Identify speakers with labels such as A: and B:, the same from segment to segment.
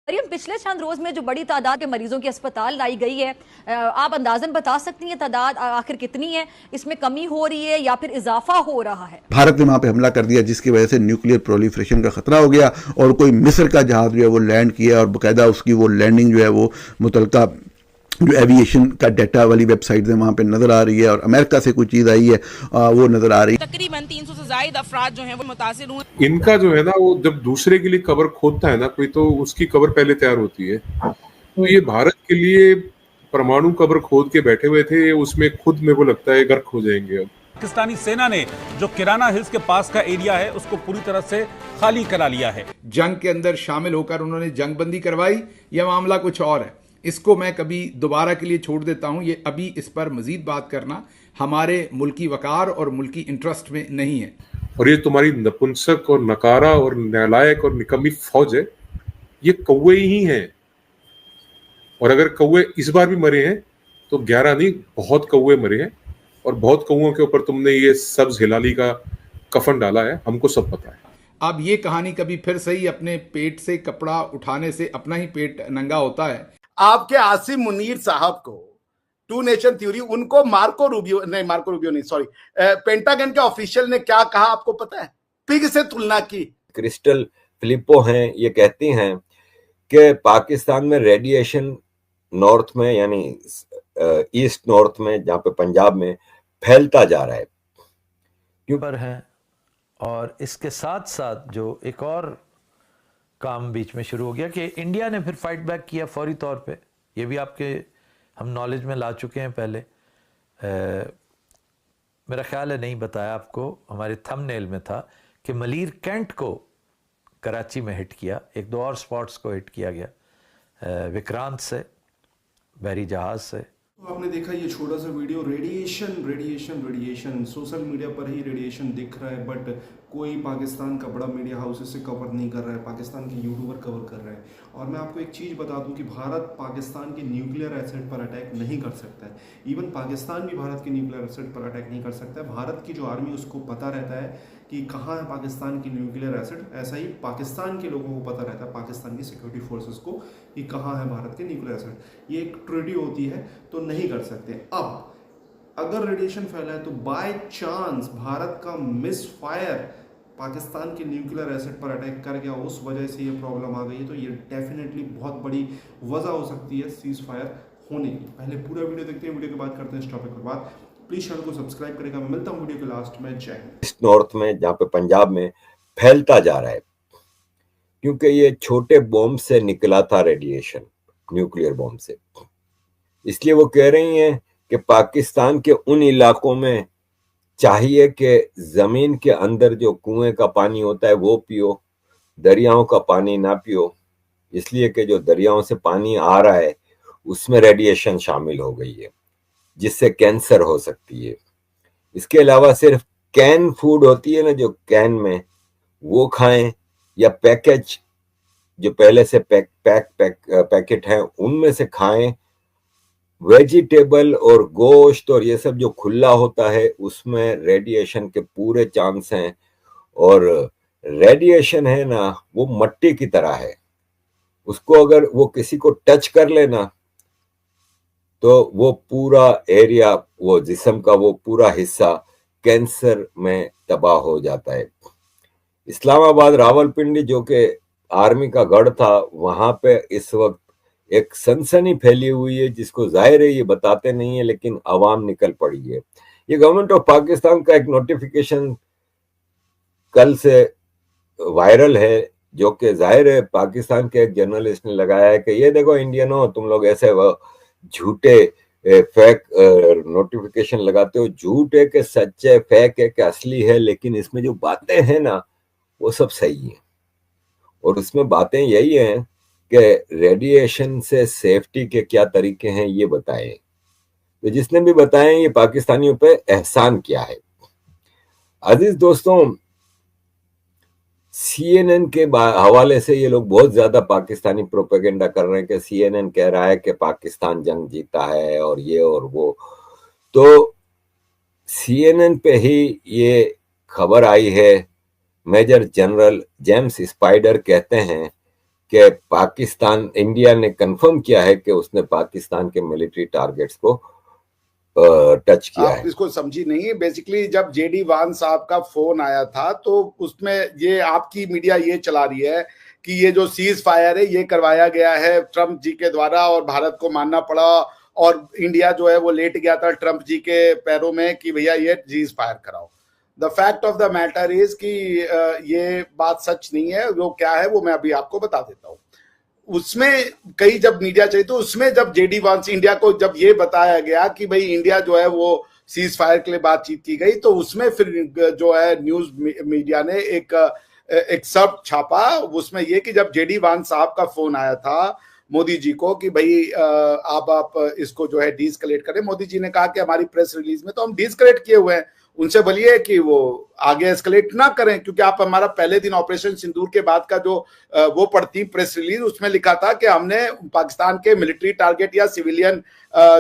A: मरियम, पिछले चंद रोज में जो बड़ी तादाद के मरीजों की अस्पताल लाई गई है, आप अंदाजन बता सकती हैं तादाद आखिर कितनी है? इसमें कमी हो रही है या फिर इजाफा हो रहा है?
B: भारत ने वहां पे हमला कर दिया जिसकी वजह से न्यूक्लियर प्रोलिफरेशन का खतरा हो गया और कोई मिस्र का जहाज जो है वो लैंड किया और बाकायदा उसकी वो लैंडिंग जो है वो मुतलका जो एविएशन का डाटा वाली वेबसाइट है वहां पे नजर आ रही है और अमेरिका से कोई चीज आई है वो नजर आ रही है।
C: तकरीबन 300 से ज्यादा अफराद जो हैं वो मुतासिर हुए।
D: इनका जो है ना वो जब दूसरे के लिए कबर खोदता है ना कोई तो उसकी कबर पहले तैयार होती है। तो ये भारत के लिए परमाणु कबर खोद के बैठे हुए थे, उसमें खुद मेरे को लगता है गर्क हो जाएंगे अब।
E: पाकिस्तानी सेना ने जो किराना हिल्स के पास का एरिया है उसको पूरी तरह से खाली करा लिया है।
F: जंग के अंदर शामिल होकर उन्होंने जंगबंदी करवाई, यह मामला कुछ और है। इसको मैं कभी दोबारा के लिए छोड़ देता हूं। ये अभी इस पर मजीद बात करना हमारे मुल्की वकार और मुल्की इंटरेस्ट में नहीं है।
D: और ये तुम्हारी नपुंसक और नकारा और नालायक और निकम्मी फौज है, ये कौवे ही हैं। और अगर कौवे इस बार भी मरे हैं तो 11 नहीं, बहुत कौवे मरे हैं और बहुत कौवों के ऊपर तुमने ये सब्ज हिलाली का कफन डाला है, हमको सब पता है।
F: अब ये कहानी कभी फिर सही अपने पेट से कपड़ा उठाने से अपना ही पेट नंगा होता है।
G: आपके आसिम मुनीर साहब को टू नेशन थ्योरी, उनको मार्को रूबियो नहीं, सॉरी, पेंटागन के ऑफिशियल ने क्या कहा आपको पता है? पिग से तुलना की।
H: क्रिस्टल फिलिपो हैं, ये कहती हैं कि पाकिस्तान में रेडिएशन नॉर्थ में यानी ईस्ट नॉर्थ में, जहाँ पे पंजाब में फैलता जा रहा है।
I: क्यों पर है? और इसके साथ साथ जो एक और काम बीच में शुरू हो गया कि इंडिया ने फिर फाइट बैक किया फौरी तौर पे। ये भी आपके हम नॉलेज में ला चुके हैं पहले। मेरा ख्याल है नहीं बताया आपको, हमारे थंबनेल में था कि मलीर कैंट को कराची में हिट किया, एक दो और स्पॉट्स को हिट किया गया विक्रांत से, बहरी जहाज से।
J: तो आपने देखा ये छोटा सा वीडियो, रेडिएशन सोशल मीडिया पर ही रेडिएशन दिख रहा है, बट कोई पाकिस्तान का बड़ा मीडिया हाउस इसे कवर नहीं कर रहा है, पाकिस्तान के यूट्यूबर कवर कर रहे हैं। और मैं आपको एक चीज़ बता दूं कि भारत पाकिस्तान के न्यूक्लियर एसेट पर अटैक नहीं कर सकता है। इवन पाकिस्तान भी भारत के न्यूक्लियर एसेट पर अटैक नहीं कर सकता है। भारत की जो आर्मी उसको पता रहता है कि कहाँ है पाकिस्तान की न्यूक्लियर एसेट, ऐसा ही पाकिस्तान के लोगों को पता रहता है, पाकिस्तान की सिक्योरिटी फोर्सेस को, कि कहाँ है भारत के न्यूक्लियर एसेट। ये एक ट्रेडी होती है, तो नहीं कर सकते। अब अगर रेडिएशन फैला है तो बाय चांस भारत का मिस फायर पाकिस्तान के न्यूक्लियर एसेट पर अटैक कर गया, उस वजह से ये प्रॉब्लम आ गई है, तो ये डेफिनेटली बहुत बड़ी वजह हो सकती है सीज फायर होने की। पहले पूरा वीडियो देखते हैं, वीडियो के बाद करते हैं इस टॉपिक पर बात। प्लीज चैनल को सब्सक्राइब करेगा। मिलता हूं वीडियो के लास्ट में। जय हिंद।
H: ईस्ट नॉर्थ में, जहाँ पे पंजाब में फैलता जा रहा है, क्योंकि ये छोटे बॉम्ब से निकला था रेडिएशन, न्यूक्लियर बॉम्ब से। इसलिए वो कह रही हैं कि पाकिस्तान के उन इलाकों में चाहिए कि जमीन के अंदर जो कुएं का पानी होता है वो पियो, दरियाओं का पानी ना पियो, इसलिए कि जो दरियाओं से पानी आ रहा है उसमें रेडिएशन शामिल हो गई है, जिससे कैंसर हो सकती है। इसके अलावा सिर्फ कैन फूड होती है ना, जो कैन में, वो खाएं, या पैकेज जो पहले से पैकेट हैं उनमें से खाएं। वेजिटेबल और गोश्त और ये सब जो खुला होता है उसमें रेडिएशन के पूरे चांस हैं। और रेडिएशन है ना, वो मट्टी की तरह है, उसको अगर वो किसी को टच कर लेना तो वो पूरा एरिया, वो जिस्म का वो पूरा हिस्सा कैंसर में तबाह हो जाता है। इस्लामाबाद, रावलपिंडी जो कि आर्मी का गढ़ था, वहां पे इस वक्त एक सनसनी फैली हुई है, जिसको जाहिर है ये बताते नहीं है, लेकिन आवाम निकल पड़ी है। ये गवर्नमेंट ऑफ पाकिस्तान का एक नोटिफिकेशन कल से वायरल है, जो कि जाहिर है पाकिस्तान के एक जर्नलिस्ट ने लगाया है कि ये देखो इंडियनों, तुम लोग ऐसे झूठे फेक नोटिफिकेशन लगाते हो। झूठ है कि सच है, फेक है कि असली है, लेकिन इसमें जो बातें हैं ना वो सब सही है। और उसमें बातें यही हैं कि रेडिएशन से सेफ्टी के क्या तरीके हैं ये बताएं। तो जिसने भी बताएं ये पाकिस्तानियों पे एहसान किया है। अजीज दोस्तों, CNN के हवाले से ये लोग बहुत ज्यादा पाकिस्तानी प्रोपेगेंडा कर रहे हैं कि CNN कह रहा है कि पाकिस्तान जंग जीता है और ये और वो। तो CNN पे ही ये खबर आई है। मेजर जनरल जेम्स स्पाइडर कहते हैं कि पाकिस्तान, इंडिया ने कंफर्म किया है कि उसने पाकिस्तान के मिलिट्री टारगेट्स को टच किया
G: आप
H: है।
G: इसको समझी नहीं। बेसिकली जब जेडी वान साहब का फोन आया था तो उसमें ये आपकी मीडिया ये चला रही है कि ये जो सीज फायर है ये करवाया गया है ट्रंप जी के द्वारा और भारत को मानना पड़ा और इंडिया जो है वो लेट गया था ट्रंप जी के पैरों में कि भैया ये सीज फायर कराओ। The fact of the matter is कि ये बात सच नहीं है। वो क्या है वो मैं अभी आपको बता देता हूँ। उसमें कई जब मीडिया चाहिए तो उसमें जब जेडी वांस इंडिया को जब ये बताया गया कि भाई इंडिया जो है वो सीज फायर के लिए बातचीत की गई तो उसमें फिर जो है न्यूज मीडिया ने एक सब छापा उसमें ये कि जब जेडी वांस साहब का फोन आया था मोदी जी को कि भाई आप इसको जो है डीस्केलेट करें, मोदी जी ने कहा कि हमारी प्रेस रिलीज में तो हम डीस्केलेट किए हुए हैं, उनसे बोलिए कि वो आगे एस्केलेट ना करें, क्योंकि आप हमारा पहले दिन ऑपरेशन सिंदूर के बाद का जो वो पढ़ती प्रेस रिलीज उसमें लिखा था कि हमने पाकिस्तान के मिलिट्री टारगेट या सिविलियन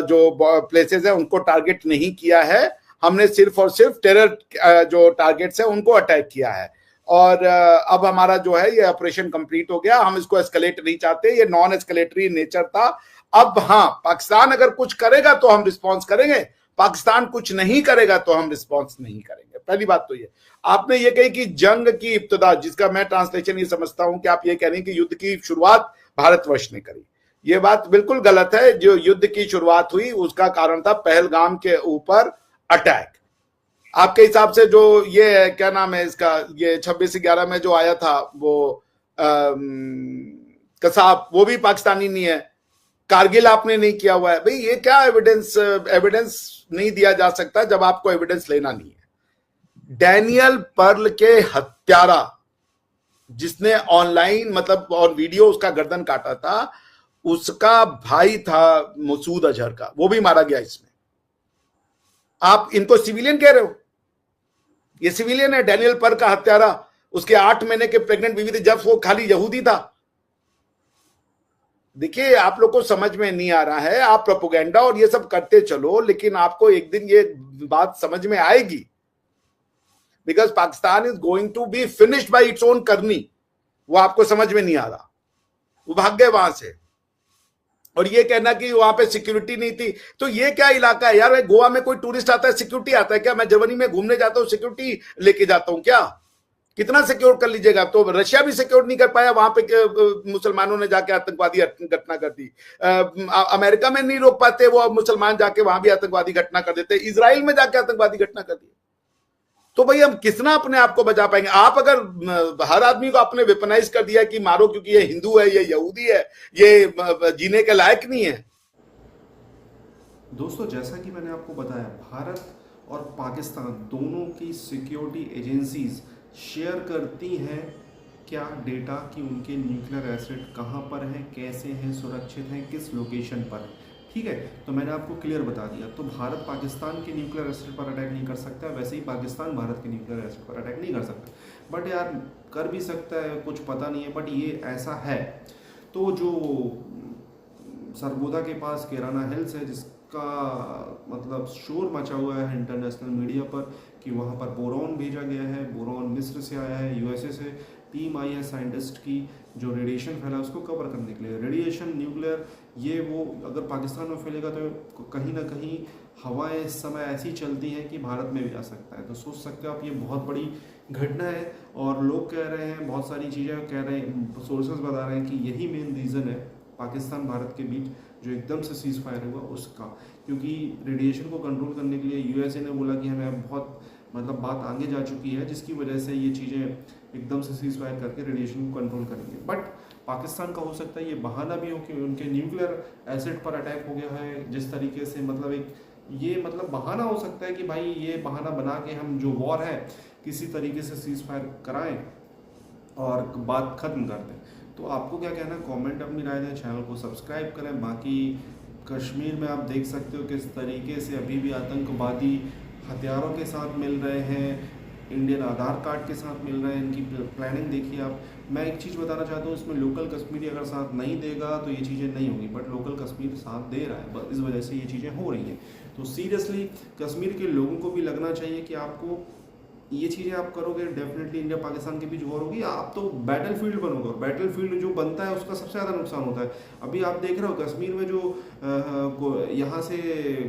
G: जो प्लेसेस है उनको टारगेट नहीं किया है, हमने सिर्फ और सिर्फ टेरर जो टारगेट्स है उनको अटैक किया है और अब हमारा जो है ये ऑपरेशन कंप्लीट हो गया, हम इसको एस्केलेट नहीं चाहते, ये नॉन एस्केलेटरी नेचर था। अब हाँ, पाकिस्तान अगर कुछ करेगा तो हम रिस्पॉन्स करेंगे, पाकिस्तान कुछ नहीं करेगा तो हम रिस्पॉन्स नहीं करेंगे। पहली बात तो ये आपने ये कही कि जंग की इब्तिदा, जिसका मैं ट्रांसलेशन ये समझता हूं कि आप ये कह रहे हैं कि युद्ध की शुरुआत भारतवर्ष ने करी, ये बात बिल्कुल गलत है। जो युद्ध की शुरुआत हुई उसका कारण था पहलगाम के ऊपर अटैक। आपके हिसाब से जो ये क्या नाम है इसका, ये 26/11 में जो आया था वो कसाब, वो भी पाकिस्तानी नहीं है। कारगिल आपने नहीं किया हुआ है। भाई ये क्या एविडेंस नहीं दिया जा सकता जब आपको एविडेंस लेना नहीं है। डैनियल पर्ल के हत्यारा जिसने ऑनलाइन मतलब और वीडियो उसका गर्दन काटा था, उसका भाई था मसूद अजहर का, वो भी मारा गया इसमें। आप इनको सिविलियन कह रहे हो? ये सिविलियन है। डैनियल पर्ल का हत्यारा, उसके 8 महीने के प्रेग्नेंट बीवी थी जब वो खाली यहूदी था। देखिए आप लोग को समझ में नहीं आ रहा है, आप प्रोपेगेंडा और ये सब करते चलो, लेकिन आपको एक दिन ये बात समझ में आएगी। Because Pakistan is going to be finished by its own करनी। वो आपको समझ में नहीं आ रहा, वो भाग गए वहां से। और ये कहना कि वहां पे सिक्योरिटी नहीं थी, तो ये क्या इलाका है यार? गोवा में कोई टूरिस्ट आता है सिक्योरिटी आता है क्या? मैं जर्मनी में घूमने जाता हूं सिक्योरिटी लेके जाता हूं क्या? कितना सिक्योर कर लीजिएगा? तो रशिया भी सिक्योर नहीं कर पाया, वहां पे मुसलमानों ने जाके आतंकवादी घटना कर दी। अमेरिका में नहीं रोक पाते वो, मुसलमान जाके वहां भी आतंकवादी घटना कर देते। इजराइल में जाके आतंकवादी घटना कर दी। तो भाई हम कितना अपने आप को बचा पाएंगे? आप अगर हर आदमी को आपने वेपनाइज कर दिया कि मारो क्योंकि ये हिंदू है, ये यहूदी है, ये जीने के लायक नहीं है।
J: दोस्तों जैसा कि मैंने आपको बताया, भारत और पाकिस्तान दोनों की सिक्योरिटी एजेंसीज शेयर करती हैं क्या डेटा कि उनके न्यूक्लियर एसेट कहाँ पर हैं, कैसे हैं, सुरक्षित हैं, किस लोकेशन पर है। ठीक है, तो मैंने आपको क्लियर बता दिया। तो भारत पाकिस्तान के न्यूक्लियर एसेट पर अटैक नहीं कर सकता, वैसे ही पाकिस्तान भारत के न्यूक्लियर एसेट पर अटैक नहीं कर सकता। बट यार कर भी सकता है, कुछ पता नहीं है, बट ये ऐसा है। तो जो सरगोदा के पास केराना हिल्स है, जिसका मतलब शोर मचा हुआ है इंटरनेशनल मीडिया पर कि वहाँ पर बोरॉन भेजा गया है, बोरॉन मिस्र से आया है, यूएसए से टीम आई है साइंटिस्ट की जो रेडिएशन फैला उसको कवर करने के लिए। रेडिएशन न्यूक्लियर ये वो अगर पाकिस्तान में फैलेगा तो कहीं ना कहीं हवाएं इस समय ऐसी चलती हैं कि भारत में भी आ सकता है। तो सोच सकते हो आप, ये बहुत बड़ी घटना है। और लोग कह रहे हैं, बहुत सारी चीज़ें कह रहे हैं, सोर्सेज बता रहे हैं कि यही मेन रीज़न है पाकिस्तान भारत के बीच जो एकदम से सीज फायर हुआ उसका, क्योंकि रेडिएशन को कंट्रोल करने के लिए यूएसए ने बोला कि हमें बहुत मतलब बात आगे जा चुकी है, जिसकी वजह से ये चीज़ें एकदम से सीज फायर करके रेडिएशन को कंट्रोल करेंगे। बट पाकिस्तान का हो सकता है ये बहाना भी हो कि उनके न्यूक्लियर एसेट पर अटैक हो गया है, जिस तरीके से मतलब एक ये मतलब बहाना हो सकता है कि भाई ये बहाना बना के हम जो वॉर है किसी तरीके से सीज फायर कराएं और बात खत्म कर दें। तो आपको क्या कहना है, कमेंट अपनी राय दें, चैनल को सब्सक्राइब करें। बाकी कश्मीर में आप देख सकते हो किस तरीके से अभी भी आतंकवादी हथियारों के साथ मिल रहे हैं, इंडियन आधार कार्ड के साथ मिल रहे हैं, इनकी प्लानिंग देखिए आप। मैं एक चीज़ बताना चाहता हूँ, इसमें लोकल कश्मीरी अगर साथ नहीं देगा तो ये चीज़ें नहीं होंगी, बट लोकल कश्मीर साथ दे रहा है, इस वजह से ये चीज़ें हो रही हैं। तो सीरियसली कश्मीर के लोगों को भी लगना चाहिए कि आपको ये चीज़ें आप करोगे डेफिनेटली इंडिया पाकिस्तान के बीच वॉर होगी, आप तो बैटल फील्ड बनोगे, और बैटल फील्ड जो बनता है उसका सबसे ज़्यादा नुकसान होता है। अभी आप देख रहे हो कश्मीर में जो यहाँ से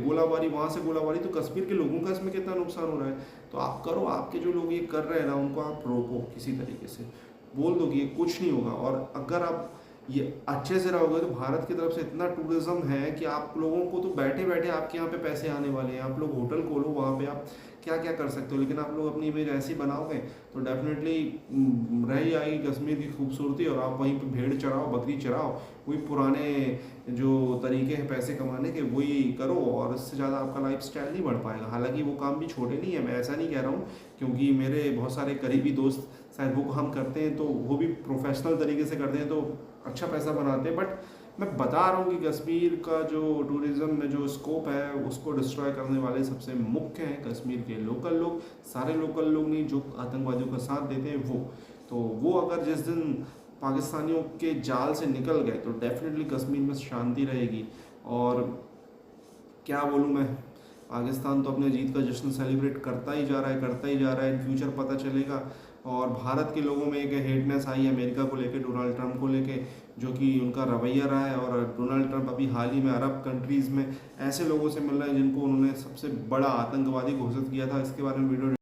J: गोलाबारी, वहाँ से गोलाबारी, तो कश्मीर के लोगों का इसमें कितना नुकसान हो रहा है। तो आप करो, आपके जो लोग ये कर रहे हैं ना उनको आप रोको किसी तरीके से, बोल दो कि ये कुछ नहीं होगा। और अगर आप ये अच्छे से रहोगे तो भारत की तरफ से इतना टूरिज्म है कि आप लोगों को तो बैठे बैठे आपके यहाँ पे पैसे आने वाले हैं। आप लोग होटल खोलो, वहाँ पे आप क्या क्या कर सकते हो, लेकिन आप लोग अपनी इमेज ऐसी बनाओगे तो डेफिनेटली रह ही आएगी कश्मीर की खूबसूरती, और आप वहीं पे भेड़ चराओ, बकरी चराओ, वही पुराने जो तरीके हैं पैसे कमाने के वही करो, और इससे ज़्यादा आपका लाइफस्टाइल नहीं बढ़ पाएगा। हालांकि वो काम भी छोटे नहीं है, मैं ऐसा नहीं कह रहा हूँ, क्योंकि मेरे बहुत सारे करीबी दोस्त शायद वो काम करते हैं तो वो भी प्रोफेशनल तरीके से करते हैं तो अच्छा पैसा बनाते हैं। बट मैं बता रहा हूँ कि कश्मीर का जो टूरिज़्म में जो स्कोप है उसको डिस्ट्रॉय करने वाले सबसे मुख्य हैं कश्मीर के लोकल लोग। सारे लोकल लोग नहीं, जो आतंकवादियों का साथ देते हैं वो अगर जिस दिन पाकिस्तानियों के जाल से निकल गए तो डेफिनेटली कश्मीर में शांति रहेगी। और क्या बोलूँ मैं, पाकिस्तान तो अपने जीत का जश्न सेलिब्रेट करता ही जा रहा है, इन फ्यूचर पता चलेगा। और भारत के लोगों में एक हेटनेस आई है अमेरिका को लेके, डोनाल्ड ट्रंप को लेके, जो कि उनका रवैया रहा है। और डोनाल्ड ट्रंप अभी हाल ही में अरब कंट्रीज़ में ऐसे लोगों से मिल रहे हैं जिनको उन्होंने सबसे बड़ा आतंकवादी घोषित किया था। इसके बारे में वीडियो